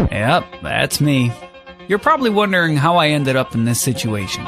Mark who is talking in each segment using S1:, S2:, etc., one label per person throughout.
S1: Yep, that's me. You're probably wondering how I ended up in this situation.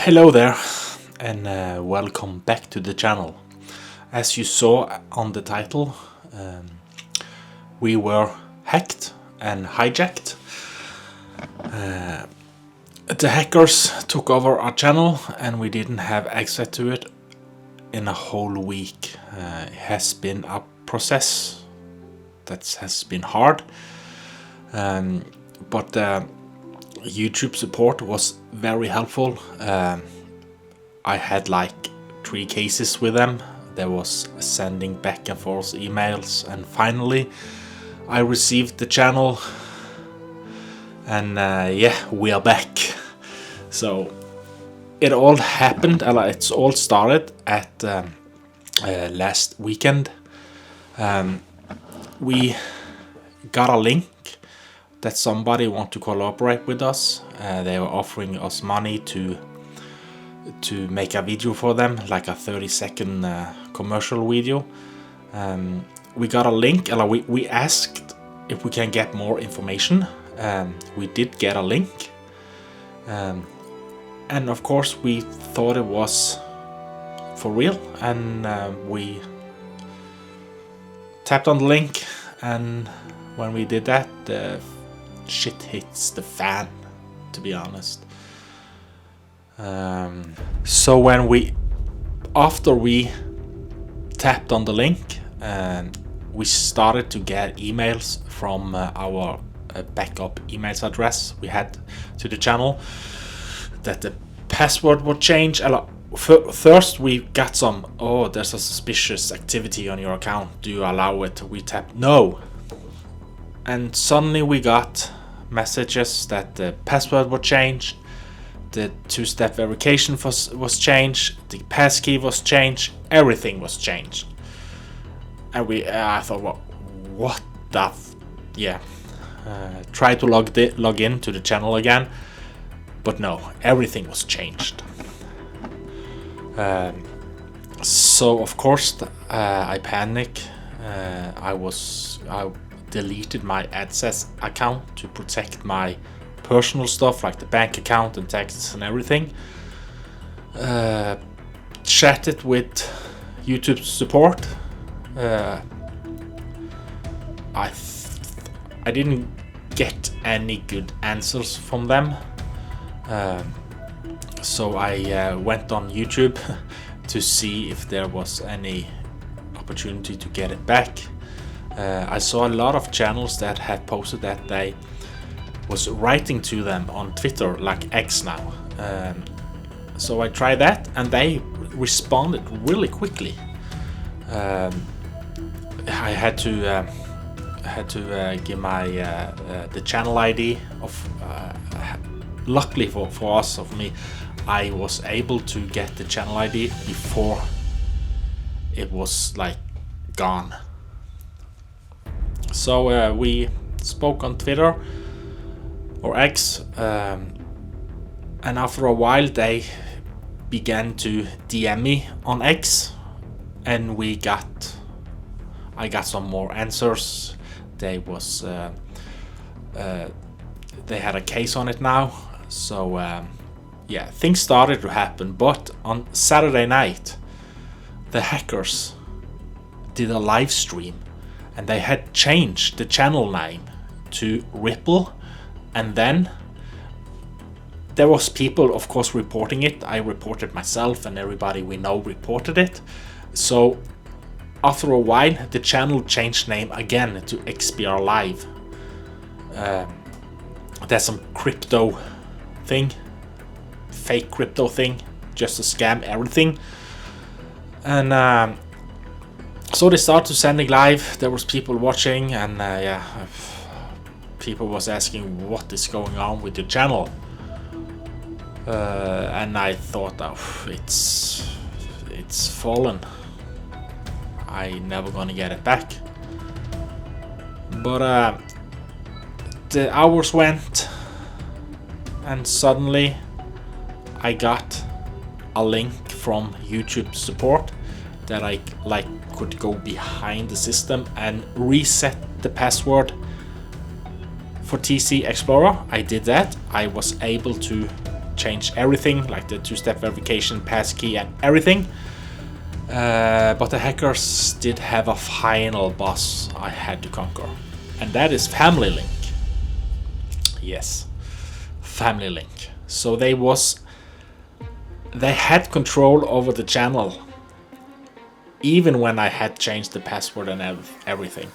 S2: Hello there, and welcome back to the channel. As you saw on the title, we were hacked and hijacked. The hackers took over our channel and we didn't have access to it in a whole week. It has been a process that has been hard, but YouTube support was very helpful. I had like 3 cases with them. There was sending back and forth emails, and finally I received the channel, and yeah, we are back. So it all happened, it's all started at last weekend. We got a link that somebody want to collaborate with us. They were offering us money to make a video for them, like a 30-second commercial video. We got a link, and we asked if we can get more information. We did get a link, and of course we thought it was for real, and we tapped on the link, and when we did that, the shit hits the fan, to be honest. So after we tapped on the link, we started to get emails from our backup emails address we had to the channel, that the password would change. First we got some, there's a suspicious activity on your account, do you allow it? We tapped no, and suddenly we got messages that the password was changed, the 2-step verification was changed, the passkey was changed, everything was changed. And I thought, what the tried to log in to the channel again, but no, everything was changed. So of course I panicked. I deleted my AdSense account to protect my personal stuff, like the bank account and taxes and everything. Chatted with YouTube support. I didn't get any good answers from them, so I went on YouTube to see if there was any opportunity to get it back. I saw a lot of channels that had posted that they was writing to them on Twitter, like X now. So I tried that, and they responded really quickly. I had to give my the channel ID of. Luckily for us, of me, I was able to get the channel ID before it was like gone. So we spoke on Twitter or X, and after a while they began to DM me on X, and I got some more answers. They had a case on it now, so yeah, things started to happen. But on Saturday night, the hackers did a live stream, and they had changed the channel name to Ripple, and then there was people, of course, reporting it. I reported myself, and everybody we know reported it. So after a while, the channel changed name again to XBR Live. There's some crypto thing, fake crypto thing, just to scam everything. And so they started sending live. There was people watching, and people was asking what is going on with your channel. And I thought, it's fallen. I never gonna get it back. But the hours went, and suddenly I got a link from YouTube support that I could go behind the system and reset the password for TC Explorer. I did that. I was able to change everything, like the two-step verification, passkey, and everything. But the hackers did have a final boss I had to conquer, and that is Family Link. Yes, Family Link. So they had control over the channel, even when I had changed the password and everything.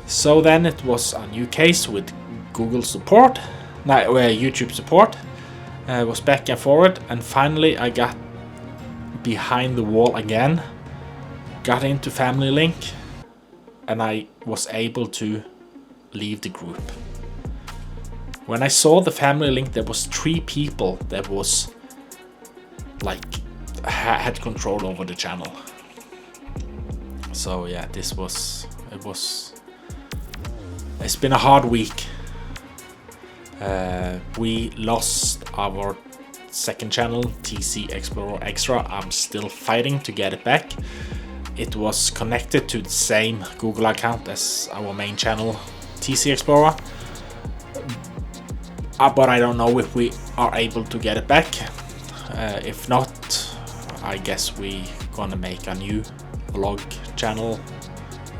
S2: So then it was a new case with Google support, YouTube support. I was back and forward, and finally I got behind the wall again, got into Family Link, and I was able to leave the group. When I saw the Family Link, there was 3 people that was had control over the channel. So yeah, it's been a hard week. We lost our second channel, TC Explorer Extra. I'm still fighting to get it back. It was connected to the same Google account as our main channel, TC Explorer. But I don't know if we are able to get it back. If not, I guess we gonna make a new vlog channel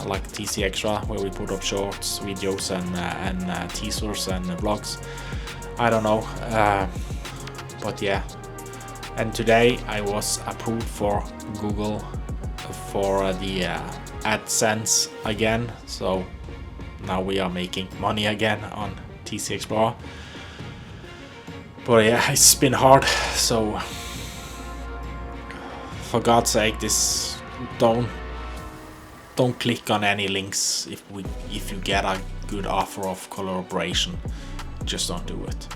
S2: like TC Extra, where we put up shorts, videos, and teasers and vlogs. I don't know, but yeah. And today I was approved for Google for the AdSense again, so now we are making money again on TC Explorer. But yeah, it's been hard, so for God's sake, don't click on any links if you get a good offer of collaboration. Just don't do it.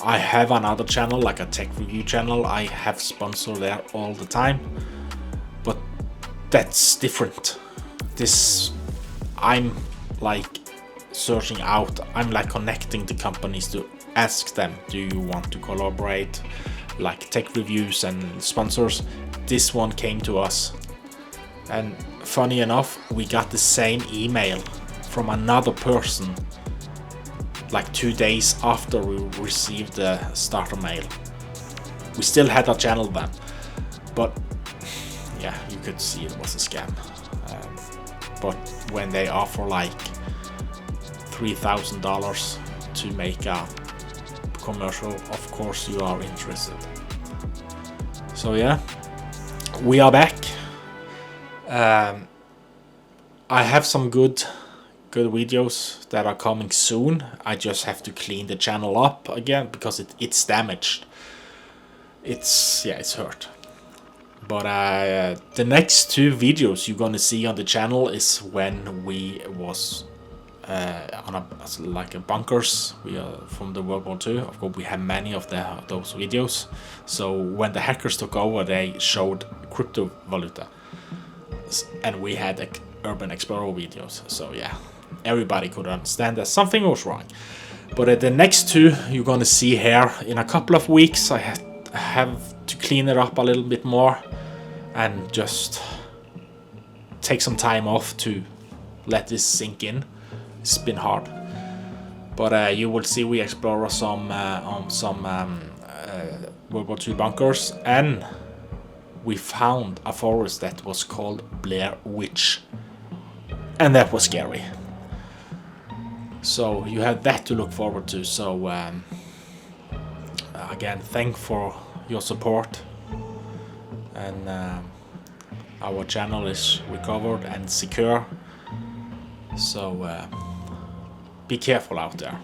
S2: I have another channel, like a tech review channel. I have sponsor there all the time, but that's different. This, I'm like searching out, I'm like connecting the companies to ask them, do you want to collaborate, like tech reviews and sponsors. This one came to us, and funny enough, we got the same email from another person like 2 days after we received the starter mail. We still had our channel then, but yeah, you could see it was a scam. But when they offer like $3,000 to make a commercial, of course you are interested. So yeah, we are back. I have some good videos that are coming soon. I just have to clean the channel up again because it's damaged. It's hurt. But the next 2 videos you're gonna see on the channel is when we was on a bunkers. We are from the World War II. Of course, we have many of those videos. So when the hackers took over, they showed crypto valuta, and we had Urban Explorer videos. So yeah, everybody could understand that something was wrong. But at the next 2 you're gonna see here in a couple of weeks, I have to clean it up a little bit more and just take some time off to let this sink in. It's been hard, but you will see we explore some World War II bunkers, and we found a forest that was called Blair Witch, and that was scary. So you have that to look forward to. So again, thank for your support, and our channel is recovered and secure. So be careful out there.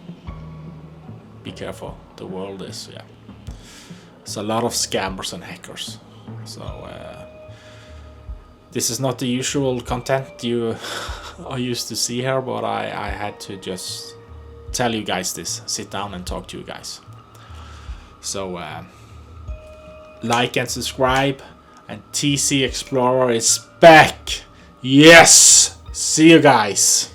S2: Be careful. The world is, yeah. It's a lot of scammers and hackers. So this is not the usual content you are used to see here, but I had to just tell you guys this. Sit down and talk to you guys. So like and subscribe, and TC Explorer is back. Yes! See you guys.